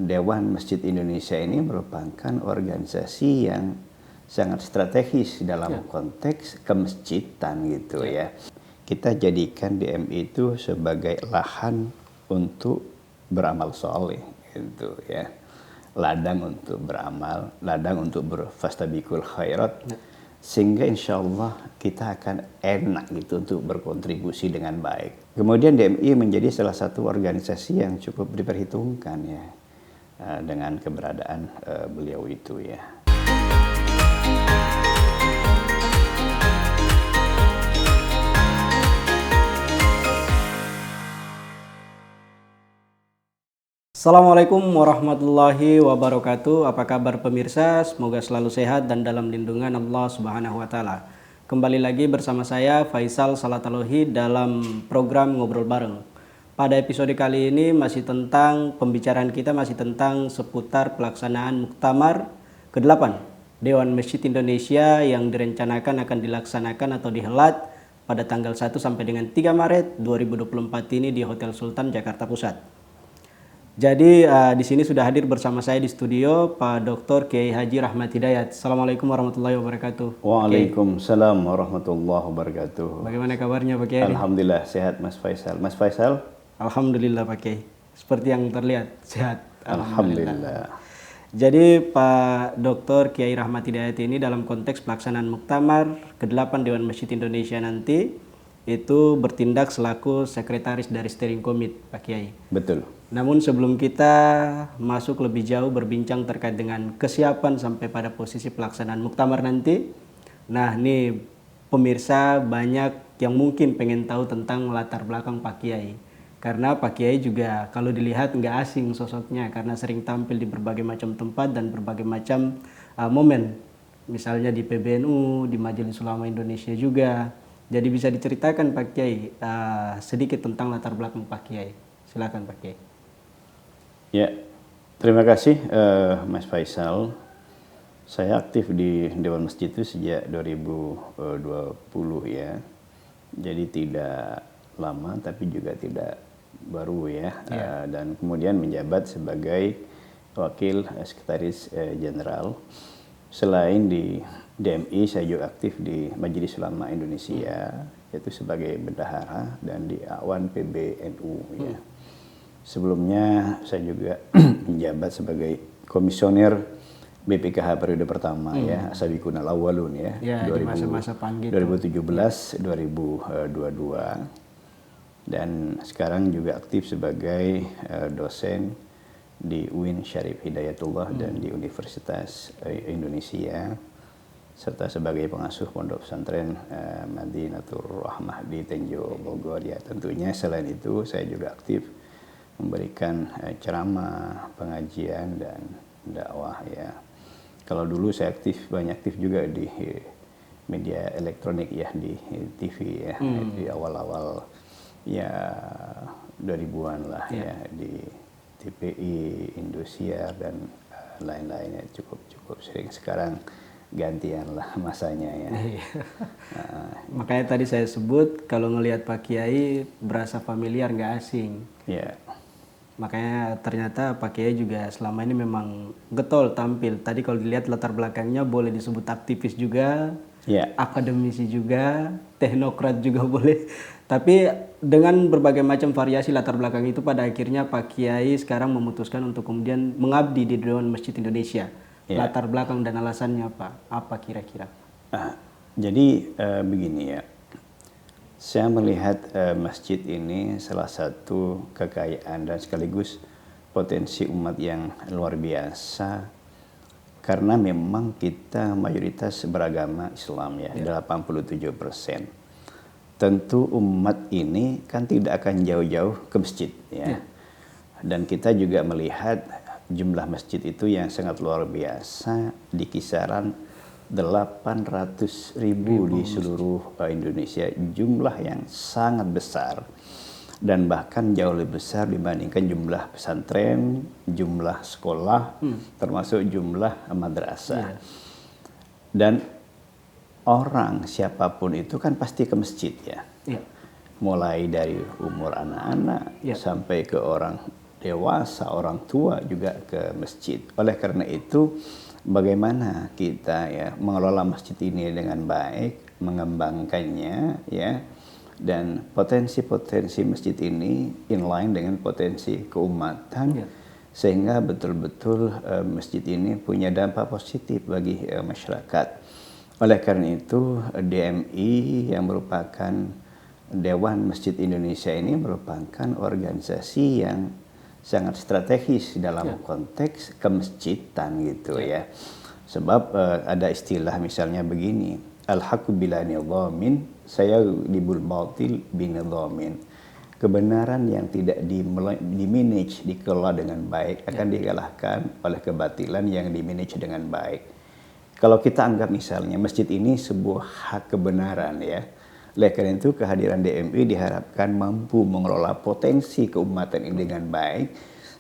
Dewan Masjid Indonesia ini merupakan organisasi yang sangat strategis dalam konteks kemasjidan gitu ya. Kita jadikan DMI itu sebagai lahan untuk beramal soleh gitu ya. Ladang untuk beramal, ladang untuk berfastabiqul khairat. Sehingga insya Allah kita akan enak gitu untuk berkontribusi dengan baik. Kemudian DMI menjadi salah satu organisasi yang cukup diperhitungkan ya dengan keberadaan beliau itu ya. Assalamualaikum warahmatullahi wabarakatuh. Apa kabar pemirsa? Semoga selalu sehat dan dalam lindungan Allah Subhanahu wa taala. Kembali lagi bersama saya Faisal Salatalohi dalam program Ngobrol Bareng. Pada episode kali ini pembicaraan kita masih tentang seputar pelaksanaan Muktamar ke-8 Dewan Masjid Indonesia yang direncanakan akan dilaksanakan atau dihelat pada tanggal 1 sampai dengan 3 Maret 2024 ini di Hotel Sultan Jakarta Pusat. Jadi di sini sudah hadir bersama saya di studio Pak Dr. Kiai Haji Rahmat Hidayat. Assalamualaikum warahmatullahi wabarakatuh. Waalaikumsalam warahmatullahi wabarakatuh. Bagaimana kabarnya Pak Kiai? Alhamdulillah sehat Mas Faisal. Mas Faisal? Alhamdulillah Pak Kiai. Seperti yang terlihat sehat. Alhamdulillah. Jadi Pak Dr. Kiai Rahmat Hidayat ini dalam konteks pelaksanaan Muktamar ke-8 Dewan Masjid Indonesia nanti itu bertindak selaku sekretaris dari steering committee Pak Kiai. Betul. Namun sebelum kita masuk lebih jauh berbincang terkait dengan kesiapan sampai pada posisi pelaksanaan Muktamar nanti. Nah ini pemirsa banyak yang mungkin pengen tahu tentang latar belakang Pak Kiai. Karena Pak Kiai juga kalau dilihat nggak asing sosoknya karena sering tampil di berbagai macam tempat dan berbagai macam momen. Misalnya di PBNU, di Majelis Ulama Indonesia juga. Jadi bisa diceritakan Pak Kiai sedikit tentang latar belakang Pak Kiai. Silakan Pak Kiai. Ya, terima kasih Mas Faisal. Saya aktif di Dewan Masjid itu sejak 2020 ya. Jadi tidak lama tapi juga tidak baru ya. Dan kemudian menjabat sebagai wakil sekretaris jenderal. Selain di DMI saya juga aktif di Majelis Ulama Indonesia yaitu sebagai bendahara dan di Awan PBNU ya. Sebelumnya saya juga menjabat sebagai komisioner BPKH periode pertama ya, Sabiqunal Awwalun ya, di masa-masa PAN gitu. 2017-2022 dan sekarang juga aktif sebagai dosen di UIN Syarif Hidayatullah dan di Universitas Indonesia serta sebagai pengasuh pondok pesantren Madinatur Rahmah di Tenjo Bogor ya. Tentunya selain itu saya juga aktif memberikan ceramah, pengajian dan dakwah ya. Kalau dulu saya banyak aktif juga di media elektronik ya, di TV ya, di awal-awal ya 2000-an lah ya, di TPI, Indosiar dan lain-lainnya cukup sering. Sekarang gantian lah masanya ya. Makanya tadi saya sebut kalau ngelihat Pak Kiai berasa familiar nggak asing. Ya. Makanya ternyata Pak Kiai juga selama ini memang getol tampil. Tadi kalau dilihat latar belakangnya boleh disebut aktivis juga, akademisi juga, teknokrat juga boleh. Tapi dengan berbagai macam variasi latar belakang itu pada akhirnya Pak Kiai sekarang memutuskan untuk kemudian mengabdi di Dewan Masjid Indonesia. Latar belakang dan alasannya apa kira-kira? Jadi begini ya. Saya melihat masjid ini salah satu kekayaan dan sekaligus potensi umat yang luar biasa karena memang kita mayoritas beragama Islam ya, 87%. Tentu umat ini kan tidak akan jauh-jauh ke masjid ya. Dan kita juga melihat jumlah masjid itu yang sangat luar biasa di kisaran 800.000 di seluruh Indonesia, jumlah yang sangat besar dan bahkan jauh lebih besar dibandingkan jumlah pesantren, jumlah sekolah, termasuk jumlah madrasah. Dan orang siapapun itu kan pasti ke masjid ya. Mulai dari umur anak-anak sampai ke orang dewasa, orang tua juga ke masjid. Oleh karena itu, bagaimana kita ya mengelola masjid ini dengan baik, mengembangkannya ya, dan potensi-potensi masjid ini inline dengan potensi keumatan, sehingga betul-betul masjid ini punya dampak positif bagi masyarakat. Oleh karena itu, DMI yang merupakan Dewan Masjid Indonesia ini merupakan organisasi yang sangat strategis dalam konteks kemasjidan gitu ya. Sebab ada istilah misalnya begini, al-haqqu bila nidhamin, saya dibul batil binidhamin. Kebenaran yang tidak dimanage, dikelola dengan baik akan dikalahkan oleh kebatilan yang dimanage dengan baik. Kalau kita anggap misalnya masjid ini sebuah hak kebenaran ya, oleh karena itu kehadiran DMI diharapkan mampu mengelola potensi keumatan ini dengan baik,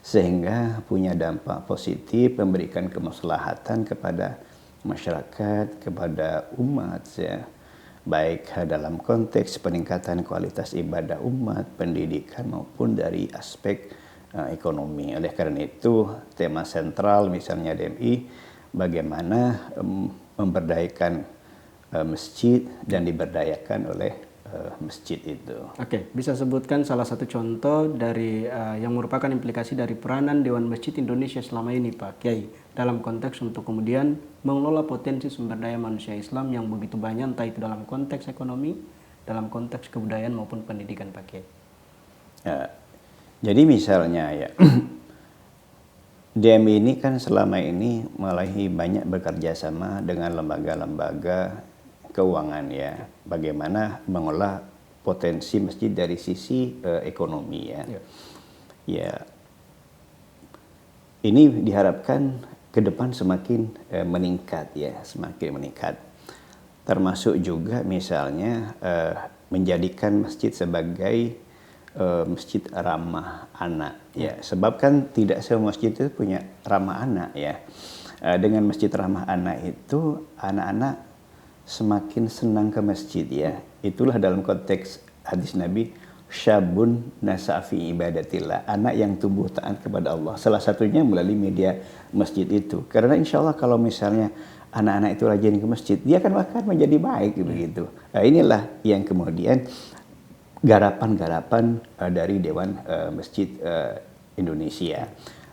sehingga punya dampak positif, memberikan kemaslahatan kepada masyarakat, kepada umat ya, baik dalam konteks peningkatan kualitas ibadah umat, pendidikan maupun dari aspek ekonomi. Oleh karena itu tema sentral misalnya DMI bagaimana memberdayakan masjid dan diberdayakan oleh masjid itu. Oke, bisa sebutkan salah satu contoh dari yang merupakan implikasi dari peranan Dewan Masjid Indonesia selama ini, Pak Kiai, dalam konteks untuk kemudian mengelola potensi sumber daya manusia Islam yang begitu banyak, entah itu dalam konteks ekonomi, dalam konteks kebudayaan maupun pendidikan, Pak Kiai. Ya, jadi misalnya ya, DMI ini kan selama ini mulai banyak bekerja sama dengan lembaga-lembaga keuangan ya, bagaimana mengolah potensi masjid dari sisi ekonomi ya. Ya, ini diharapkan ke depan semakin meningkat ya, semakin meningkat. Termasuk juga misalnya menjadikan masjid sebagai masjid ramah anak ya, sebab kan tidak semua masjid itu punya ramah anak ya. Dengan masjid ramah anak itu anak-anak semakin senang ke masjid ya. Itulah dalam konteks hadis Nabi, syabun nasafi ibadatillah, anak yang tumbuh taat kepada Allah. Salah satunya melalui media masjid itu. Karena insya Allah kalau misalnya anak-anak itu rajin ke masjid, dia akan menjadi baik begitu. Nah, inilah yang kemudian garapan-garapan dari Dewan Masjid Indonesia.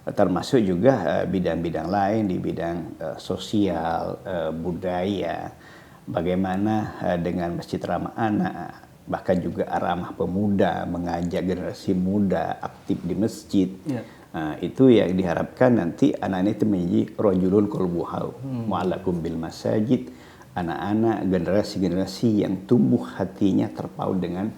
Termasuk juga bidang-bidang lain di bidang sosial, budaya, bagaimana dengan masjid ramah anak, bahkan juga ramah pemuda, mengajak generasi muda aktif di masjid. Itu yang diharapkan nanti anak-anak itu menjadi rajulun qalbuhu mu'allaqum bil masajid, anak-anak generasi-generasi yang tumbuh hatinya terpaut dengan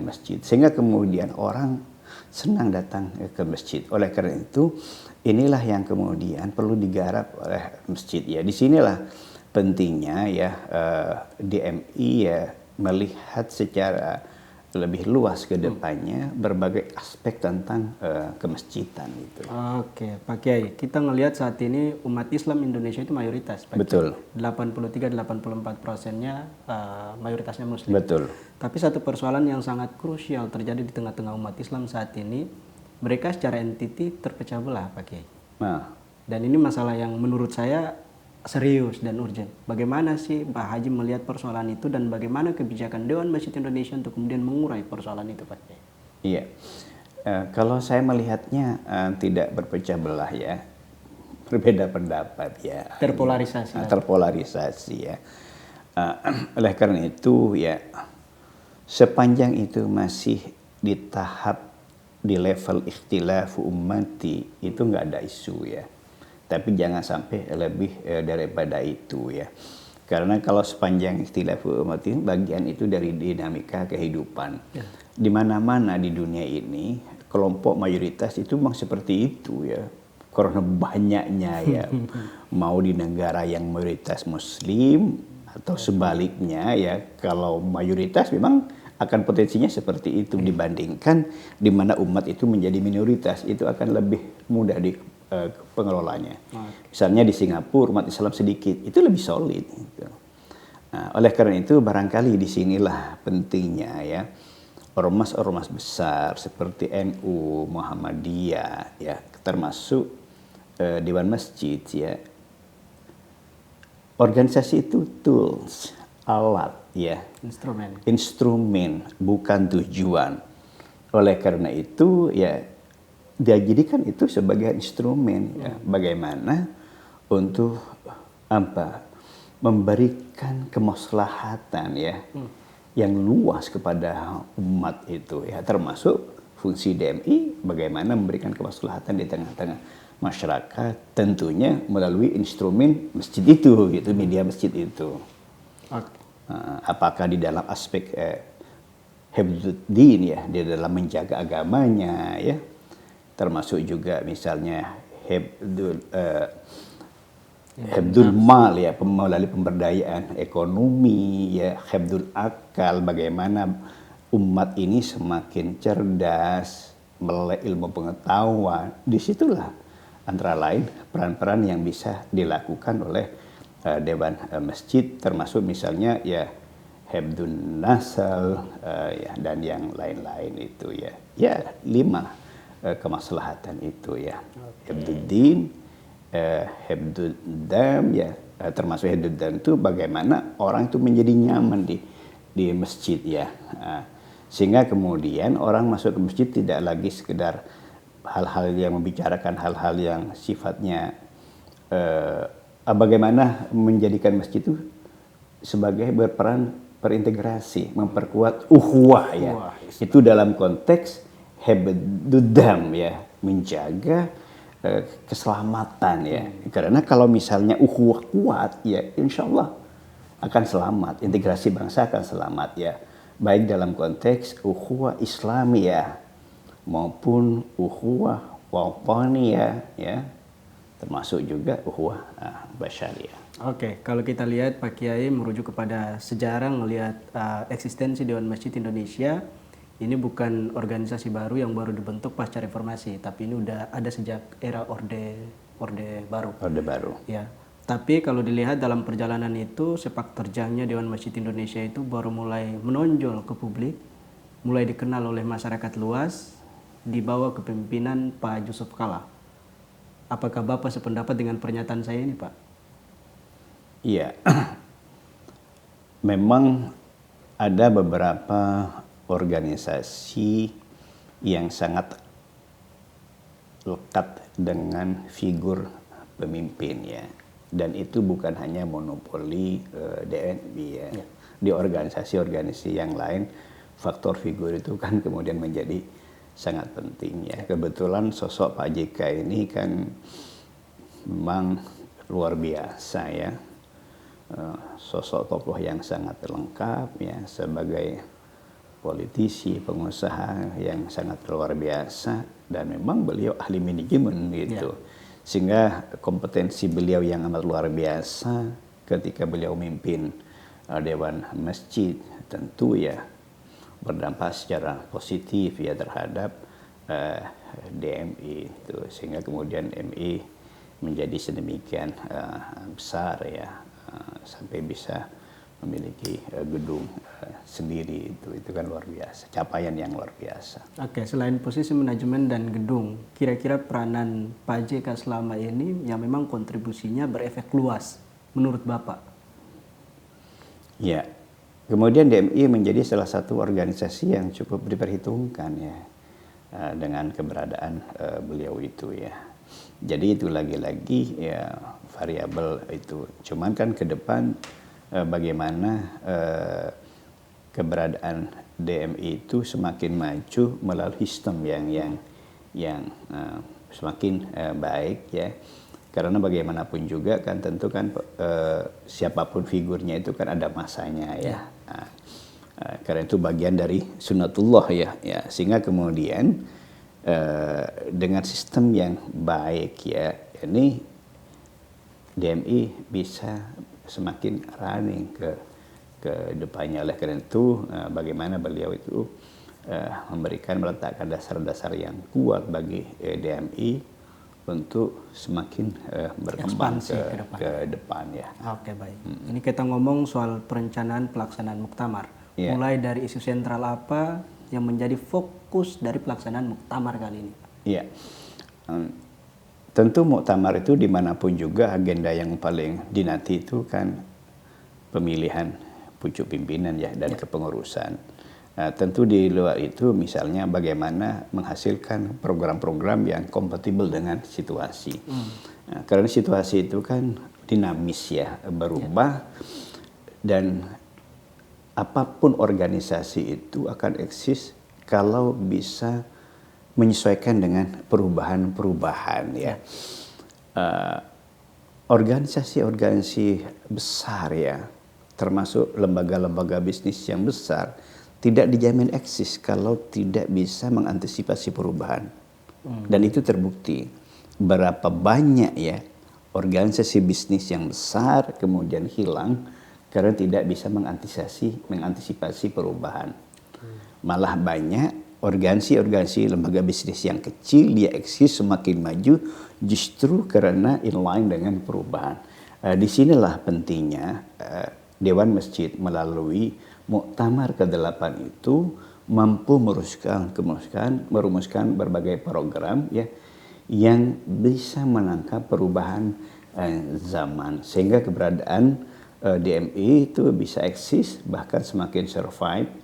masjid, sehingga kemudian orang senang datang ke masjid. Oleh karena itu inilah yang kemudian perlu digarap oleh masjid ya. Disinilah pentingnya ya DMI ya melihat secara lebih luas ke depannya berbagai aspek tentang kemasjidan itu. Oke, Pak Kiai, kita ngelihat saat ini umat Islam Indonesia itu mayoritas, Pak. Betul. 83-84%-nya mayoritasnya Muslim. Betul. Tapi satu persoalan yang sangat krusial terjadi di tengah-tengah umat Islam saat ini, mereka secara entiti terpecah belah, Pak Kiai. Dan ini masalah yang menurut saya serius dan urgent. Bagaimana sih Pak Haji melihat persoalan itu dan bagaimana kebijakan Dewan Masjid Indonesia untuk kemudian mengurai persoalan itu, Pak? Iya, kalau saya melihatnya tidak berpecah belah ya, berbeda pendapat ya. Terpolarisasi. Terpolarisasi ya. Oleh karena itu ya, sepanjang itu masih di tahap di level ikhtilafu ummati itu nggak ada isu ya. Tapi jangan sampai lebih daripada itu ya. Karena kalau sepanjang ikhtilafu ummati bagian itu dari dinamika kehidupan. Di mana-mana di dunia ini kelompok mayoritas itu memang seperti itu ya. Karena banyaknya ya. Mau di negara yang mayoritas muslim atau sebaliknya ya, kalau mayoritas memang akan potensinya seperti itu dibandingkan di mana umat itu menjadi minoritas, itu akan lebih mudah di pengelolanya. Misalnya di Singapura umat Islam sedikit, itu lebih solid. Gitu. Nah, oleh karena itu barangkali disinilah pentingnya ya ormas-ormas besar seperti NU, Muhammadiyah, ya, termasuk Dewan Masjid, ya, organisasi itu tools, alat, ya, instrumen, bukan tujuan. Oleh karena itu, ya, dia jadikan itu sebagai instrumen, ya, bagaimana untuk apa? Memberikan kemaslahatan, ya, yang luas kepada umat itu, ya, termasuk fungsi DMI bagaimana memberikan kemaslahatan di tengah-tengah masyarakat, tentunya melalui instrumen masjid itu, gitu, media masjid itu. Apakah di dalam aspek hifdzuddin, ya, di dalam menjaga agamanya, ya, termasuk juga misalnya hifdzul mal, ya, melalui pemberdayaan ekonomi, ya, hifdzul akal, bagaimana umat ini semakin cerdas, melek ilmu pengetahuan. Disitulah antara lain peran-peran yang bisa dilakukan oleh Dewan Masjid, termasuk misalnya, ya, hifdzun nasal, ya, dan yang lain-lain itu, ya. Ya, 5 kemaslahatan itu, ya. Hifdzuddin, hifdzud dam, ya, termasuk hifdzud dam itu bagaimana orang itu menjadi nyaman di masjid, ya. Sehingga kemudian orang masuk ke masjid tidak lagi sekedar hal-hal yang membicarakan hal-hal yang sifatnya bagaimana menjadikan masjid itu sebagai berperan berintegrasi, memperkuat ukhuwah, ya. Itu dalam konteks hifdzudam, ya, menjaga keselamatan, ya. Karena kalau misalnya ukhuwah kuat, ya, insya Allah akan selamat, integrasi bangsa akan selamat, ya. Baik dalam konteks ukhuwah Islamiyah maupun ukhuwah wataniyah, ya, termasuk juga ukhuwah basyariyah. Oke, kalau kita lihat Pak Kiai merujuk kepada sejarah melihat eksistensi Dewan Masjid Indonesia, ini bukan organisasi baru yang baru dibentuk pasca reformasi, tapi ini udah ada sejak era orde baru. Orde baru. Ya. Tapi kalau dilihat dalam perjalanan itu, sepak terjangnya Dewan Masjid Indonesia itu baru mulai menonjol ke publik, mulai dikenal oleh masyarakat luas di bawah kepemimpinan Pak Yusuf Kalla. Apakah Bapak sependapat dengan pernyataan saya ini, Pak? Iya, memang ada beberapa organisasi yang sangat lekat dengan figur pemimpin, ya, dan itu bukan hanya monopoli DNI, ya. Di organisasi-organisasi yang lain faktor figur itu kan kemudian menjadi sangat penting, ya. Kebetulan sosok Pak JK ini kan memang luar biasa, ya. Sosok tokoh yang sangat lengkap, ya, sebagai politisi, pengusaha yang sangat luar biasa, dan memang beliau ahli manajemen, gitu. Sehingga kompetensi beliau yang amat luar biasa ketika beliau memimpin Dewan Masjid tentu, ya, berdampak secara positif, ya, terhadap DMI itu, sehingga kemudian MI menjadi sedemikian besar, ya, sampai bisa memiliki gedung sendiri, itu kan luar biasa, capaian yang luar biasa. Oke, selain posisi manajemen dan gedung, kira-kira peranan Pak JK selama ini yang memang kontribusinya berefek luas menurut Bapak? Ya, kemudian DMI menjadi salah satu organisasi yang cukup diperhitungkan, ya, dengan keberadaan beliau itu, ya. Jadi itu lagi-lagi, ya, variabel itu. Cuman kan ke depan bagaimana keberadaan DMI itu semakin maju melalui sistem yang semakin baik, ya. Karena bagaimanapun juga kan tentu kan siapapun figurnya itu kan ada masanya, ya. Karena itu bagian dari sunnatullah, ya. Sehingga kemudian dengan sistem yang baik, ya, ini DMI bisa semakin running ke depannya. Oleh karena itu bagaimana beliau itu meletakkan dasar-dasar yang kuat bagi DMI untuk semakin berkembang ke depan, ya. Oke, baik. Ini kita ngomong soal perencanaan pelaksanaan muktamar. Mulai dari isu sentral apa yang menjadi fokus dari pelaksanaan muktamar kali ini? Iya. Tentu muktamar itu dimanapun juga agenda yang paling dinanti itu kan pemilihan pucuk pimpinan ya dan kepengurusan. Tentu di luar itu misalnya bagaimana menghasilkan program-program yang kompatibel dengan situasi. Karena situasi itu kan dinamis ya, berubah, dan apapun organisasi itu akan eksis kalau bisa menyesuaikan dengan perubahan-perubahan ya. Organisasi-organisasi besar ya, termasuk lembaga-lembaga bisnis yang besar, tidak dijamin eksis kalau tidak bisa mengantisipasi perubahan. Dan itu terbukti. Berapa banyak ya organisasi bisnis yang besar kemudian hilang karena tidak bisa mengantisipasi perubahan. Malah banyak organisasi lembaga bisnis yang kecil dia eksis semakin maju justru karena inline dengan perubahan. Disinilah pentingnya Dewan Masjid melalui Muktamar ke-8 itu mampu merumuskan berbagai program ya yang bisa menangkap perubahan zaman, sehingga keberadaan DMI itu bisa eksis bahkan semakin survive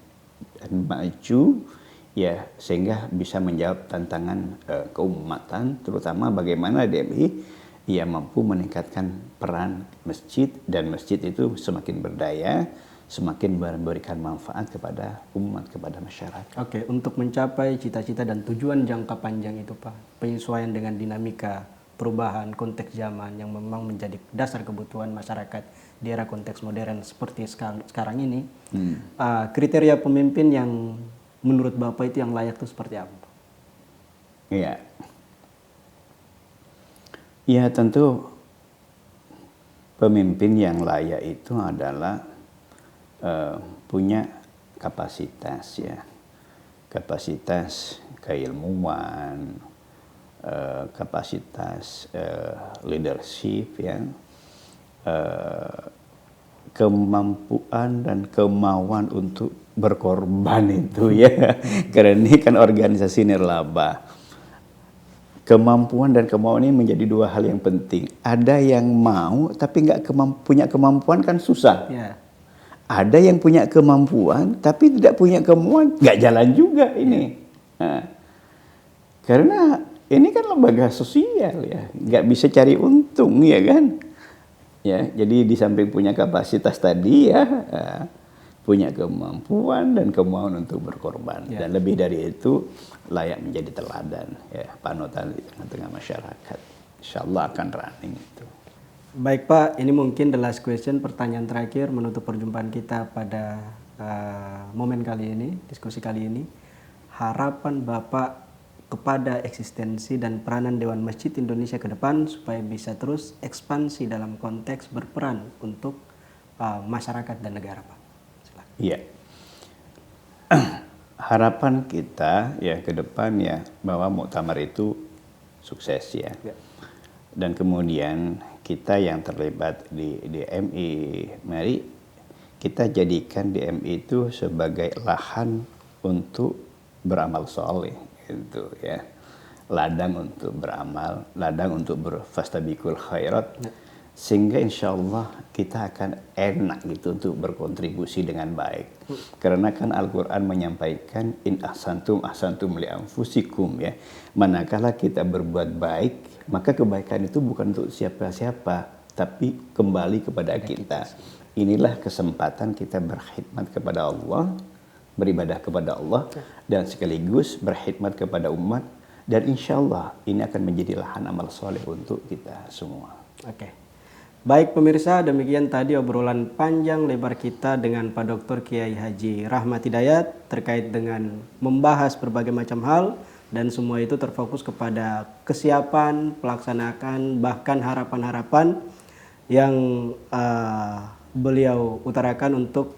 dan maju ya, sehingga bisa menjawab tantangan keumatan, terutama bagaimana DMI ia mampu meningkatkan peran masjid, dan masjid itu semakin berdaya, semakin memberikan manfaat kepada umat, kepada masyarakat. Oke, untuk mencapai cita-cita dan tujuan jangka panjang itu Pak, penyesuaian dengan dinamika perubahan konteks zaman yang memang menjadi dasar kebutuhan masyarakat di era konteks modern seperti sekarang ini, kriteria pemimpin yang menurut Bapak itu yang layak itu seperti apa? Iya. Ya tentu pemimpin yang layak itu adalah punya kapasitas ya, kapasitas keilmuan, kapasitas leadership ya, kemampuan dan kemauan untuk berkorban itu ya, karena ini kan organisasi nirlaba. Kemampuan dan kemauan ini menjadi dua hal yang penting. Ada yang mau tapi nggak punya kemampuan kan susah. Ya. Ada yang punya kemampuan tapi tidak punya kemauan, nggak jalan juga ini. Nah, karena ini kan lembaga sosial ya, nggak bisa cari untung ya kan. Ya, jadi di samping punya kapasitas tadi ya, punya kemampuan dan kemauan untuk berkorban, dan lebih dari itu layak menjadi teladan ya, panutan di tengah-tengah masyarakat. Insyaallah akan running itu. Baik Pak, ini mungkin the last question, pertanyaan terakhir menutup perjumpaan kita pada momen kali ini, diskusi kali ini. Harapan Bapak kepada eksistensi dan peranan Dewan Masjid Indonesia ke depan supaya bisa terus ekspansi dalam konteks berperan untuk masyarakat dan negara Pak. Silakan. Iya. Harapan kita ya ke depan ya bahwa muktamar itu sukses ya. Dan kemudian kita yang terlibat di DMI, mari kita jadikan DMI itu sebagai lahan untuk beramal soleh gitu ya. Ladang untuk beramal, ladang untuk berfastabiqul khairat. Sehingga insya Allah kita akan enak gitu untuk berkontribusi dengan baik. Karena kan Al-Quran menyampaikan in ahsantum ahsantum li anfusikum ya. Manakala kita berbuat baik, maka kebaikan itu bukan untuk siapa-siapa, tapi kembali kepada kita. Inilah kesempatan kita berkhidmat kepada Allah, beribadah kepada Allah, dan sekaligus berkhidmat kepada umat. Dan insya Allah ini akan menjadi lahan amal soleh untuk kita semua. Oke. Baik pemirsa, demikian tadi obrolan panjang lebar kita dengan Pak Dr. Kiai Haji Rahmat Hidayat terkait dengan membahas berbagai macam hal, dan semua itu terfokus kepada kesiapan, pelaksanaan, bahkan harapan-harapan yang beliau utarakan untuk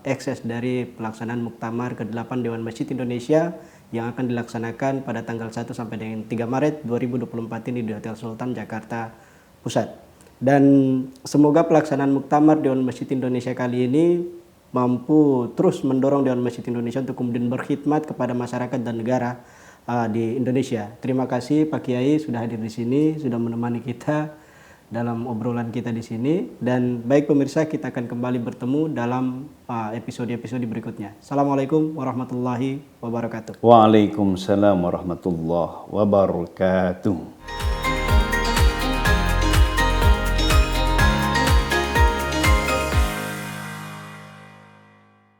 ekses dari pelaksanaan Muktamar ke-8 Dewan Masjid Indonesia yang akan dilaksanakan pada tanggal 1 sampai dengan 3 Maret 2024 ini di Hotel Sultan Jakarta Pusat. Dan semoga pelaksanaan Muktamar Dewan Masjid Indonesia kali ini mampu terus mendorong Dewan Masjid Indonesia untuk kemudian berkhidmat kepada masyarakat dan negara di Indonesia. Terima kasih Pak Kiai sudah hadir di sini, sudah menemani kita dalam obrolan kita di sini. Dan baik pemirsa, kita akan kembali bertemu dalam episode-episode berikutnya. Assalamualaikum warahmatullahi wabarakatuh. Waalaikumsalam warahmatullahi wabarakatuh.